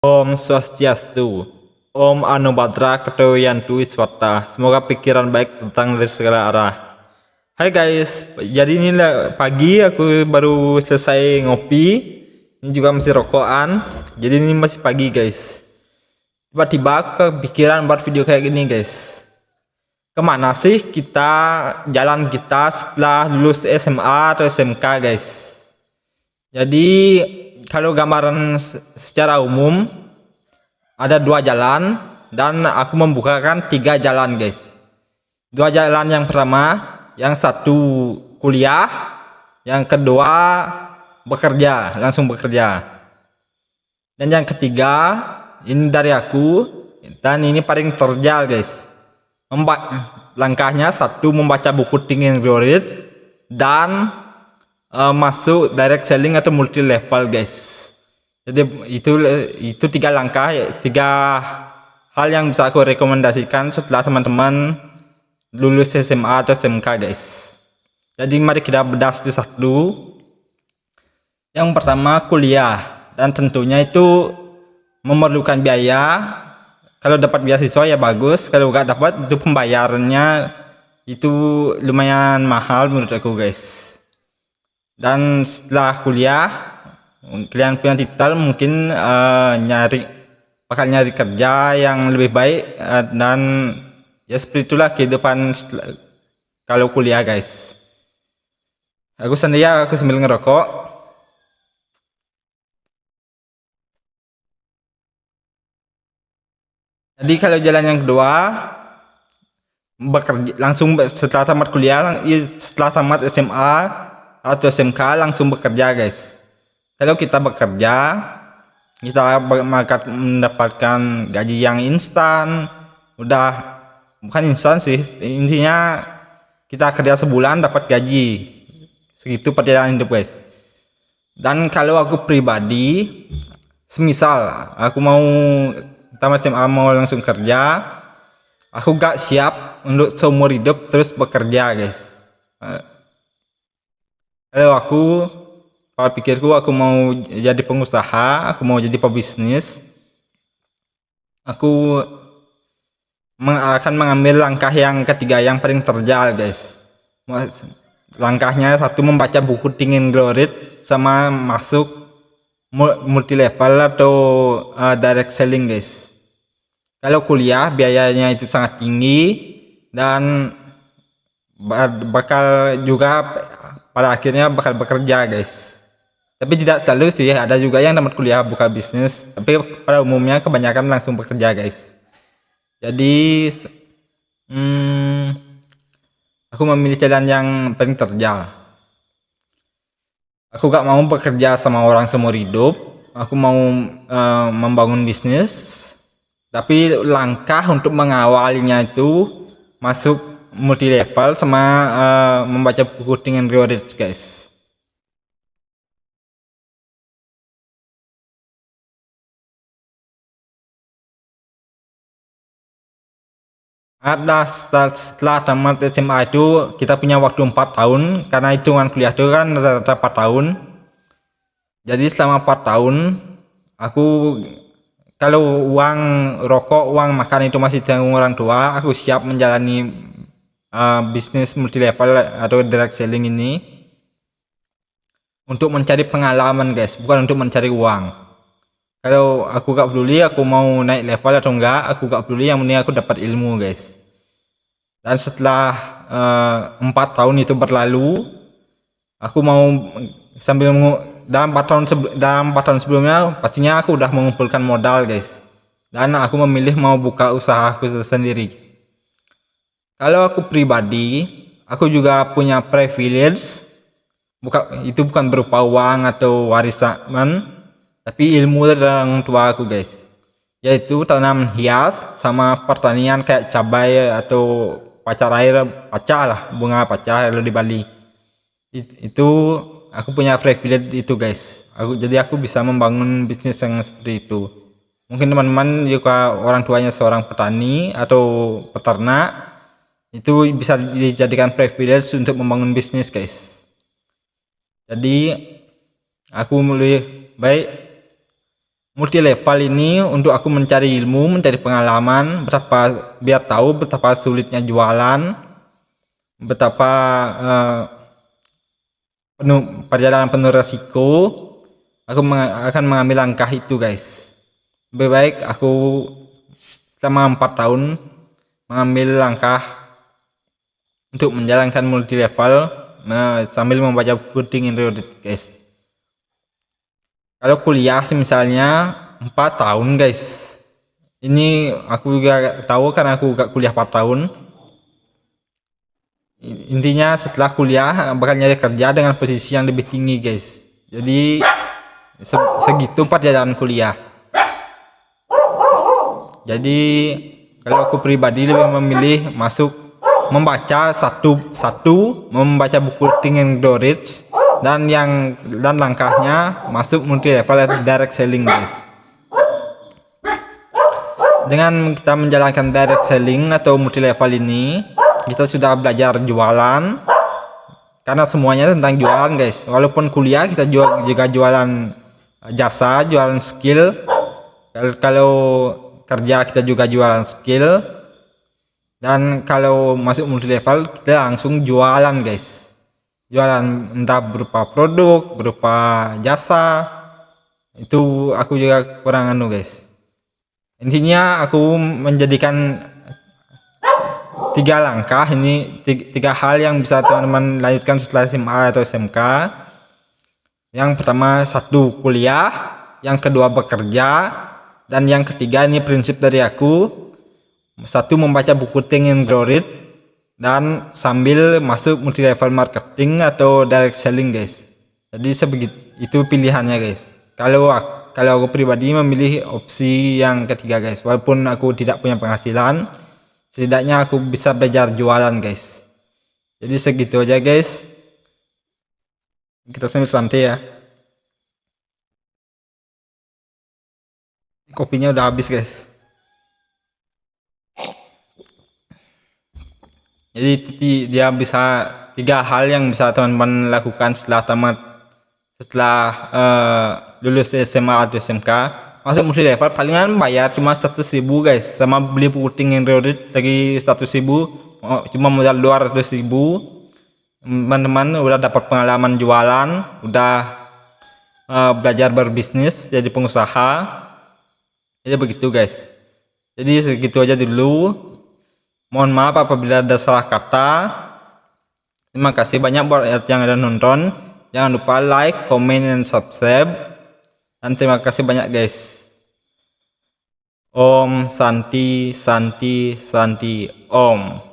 Om Swastiastu, Om Anubhadra Kedayantu Iswata. Semoga pikiran baik datang dari segala arah. Hai guys, jadi ini pagi aku baru selesai ngopi. Ini juga masih rokokan. Jadi ini masih pagi guys. Tiba-tiba aku kepikiran buat video kayak gini guys. Kemana sih jalan kita setelah lulus SMA atau SMK guys? Jadi kalau gambaran secara umum ada dua jalan dan aku membukakan tiga jalan guys. Dua jalan yang pertama, yang satu kuliah, yang kedua langsung bekerja. Dan yang ketiga ini dari aku dan ini paling terjal guys. Langkahnya satu, membaca buku Think and Grow Rich dan masuk direct selling atau multi level guys. Jadi itu tiga langkah, tiga hal yang bisa aku rekomendasikan setelah teman-teman lulus SMA atau SMK guys. Jadi mari kita bedah satu-satu. Yang pertama kuliah, dan tentunya itu memerlukan biaya. Kalau dapat beasiswa ya bagus, kalau nggak dapat itu pembayarannya itu lumayan mahal menurut aku guys. Dan setelah kuliah kalian punya titel mungkin bakal nyari kerja yang lebih baik, dan ya seperti itulah kehidupan kalau kuliah guys. Aku sambil ngerokok. Jadi kalau jalan yang kedua, bekerja langsung setelah tamat kuliah, setelah tamat SMA atau SMK langsung bekerja guys. Kalau kita bekerja, kita akan mendapatkan gaji yang instan. Bukan instan sih, intinya kita kerja sebulan dapat gaji segitu perjalanan hidup guys. Dan kalau aku pribadi, semisal aku mau tamat SMA mau langsung kerja, aku gak siap untuk seumur hidup terus bekerja guys. Kalau pikirku aku mau jadi pengusaha, aku mau jadi pebisnis, aku akan mengambil langkah yang ketiga yang paling terjal guys. Langkahnya satu, membaca buku Think and Grow Rich sama masuk multi level atau direct selling guys. Kalau kuliah biayanya itu sangat tinggi dan bakal juga pada akhirnya bakal bekerja guys. Tapi tidak selalu sih, ada juga yang tamat kuliah buka bisnis, tapi pada umumnya kebanyakan langsung bekerja guys. Jadi aku memilih jalan yang paling terjal. Aku gak mau bekerja sama orang seumur hidup. Aku mau membangun bisnis, tapi langkah untuk mengawalnya itu masuk multi level sama membaca buku Think and Grow Rich guys. Setelah tamat SMA itu kita punya waktu 4 tahun, karena hitungan kuliah itu kan rata-rata 4 tahun. Jadi selama 4 tahun aku, kalau uang rokok, uang makan itu masih ditanggung orang tua, aku siap menjalani bisnis multi level atau direct selling ini untuk mencari pengalaman guys, bukan untuk mencari uang. Kalau aku gak peduli aku mau naik level atau enggak, aku gak peduli, yang penting aku dapat ilmu guys. Dan setelah 4 tahun itu berlalu, aku mau dalam 4 tahun sebelumnya pastinya aku udah mengumpulkan modal guys, dan aku memilih mau buka usaha aku sendiri. Kalau aku pribadi, aku juga punya privilege, itu bukan berupa uang atau warisan, tapi ilmu dari orang tua aku guys, yaitu tanaman hias sama pertanian kayak cabai atau bunga pacar air di Bali. Itu aku punya privilege itu guys. Jadi aku bisa membangun bisnis yang seperti itu. Mungkin teman-teman juga orang tuanya seorang petani atau peternak, itu bisa dijadikan privilege untuk membangun bisnis guys. Jadi aku lebih baik multi level ini untuk aku mencari ilmu, mencari pengalaman, biar tahu betapa sulitnya jualan, betapa perjalanan penuh resiko. Aku akan mengambil langkah itu guys. Lebih baik aku selama 4 tahun mengambil langkah untuk menjalankan multi level sambil membaca buku Think and Grow Rich guys. Kalau kuliah misalnya 4 tahun guys, ini aku juga tahu karena aku gak kuliah 4 tahun. Intinya setelah kuliah bakal nyari kerja dengan posisi yang lebih tinggi guys. Jadi segitu perjalanan kuliah. Jadi kalau aku pribadi lebih memilih membaca membaca buku Think and Grow Rich dan langkahnya masuk multi level direct selling guys. Dengan kita menjalankan direct selling atau multi level ini, kita sudah belajar jualan, karena semuanya tentang jualan guys. Walaupun kuliah kita juga jualan jasa, jualan skill. Kalau kerja kita juga jualan skill. Dan kalau masuk multi level kita langsung jualan guys. Jualan entah berupa produk, berupa jasa. Itu aku juga kurang guys. Intinya aku menjadikan 3 langkah ini, 3 hal yang bisa teman-teman lanjutkan setelah SMA atau SMK. Yang pertama 1 kuliah, yang kedua bekerja, dan yang ketiga ini prinsip dari aku, 1 membaca buku Think and Grow Rich dan sambil masuk multi level marketing atau direct selling guys. Jadi itu pilihannya guys. Kalau aku pribadi memilih opsi yang ketiga guys, walaupun aku tidak punya penghasilan, setidaknya aku bisa belajar jualan guys. Jadi segitu aja guys, kita sambil santai ya. Kopinya udah habis guys. Jadi dia bisa 3 hal yang bisa teman-teman lakukan setelah lulus SMA atau SMK. Masuk multi level palingan bayar cuma 100.000 guys, sama beli buku Think and Grow Rich lagi 100.000, cuma modal 200.000. Teman-teman udah dapat pengalaman jualan, udah belajar berbisnis, jadi pengusaha. Jadi begitu guys. Jadi segitu aja dulu. Mohon maaf apabila ada salah kata. Terima kasih banyak buat yang udah nonton. Jangan lupa like, comment, dan subscribe. Dan terima kasih banyak guys. Om Santi Santi Santi Om.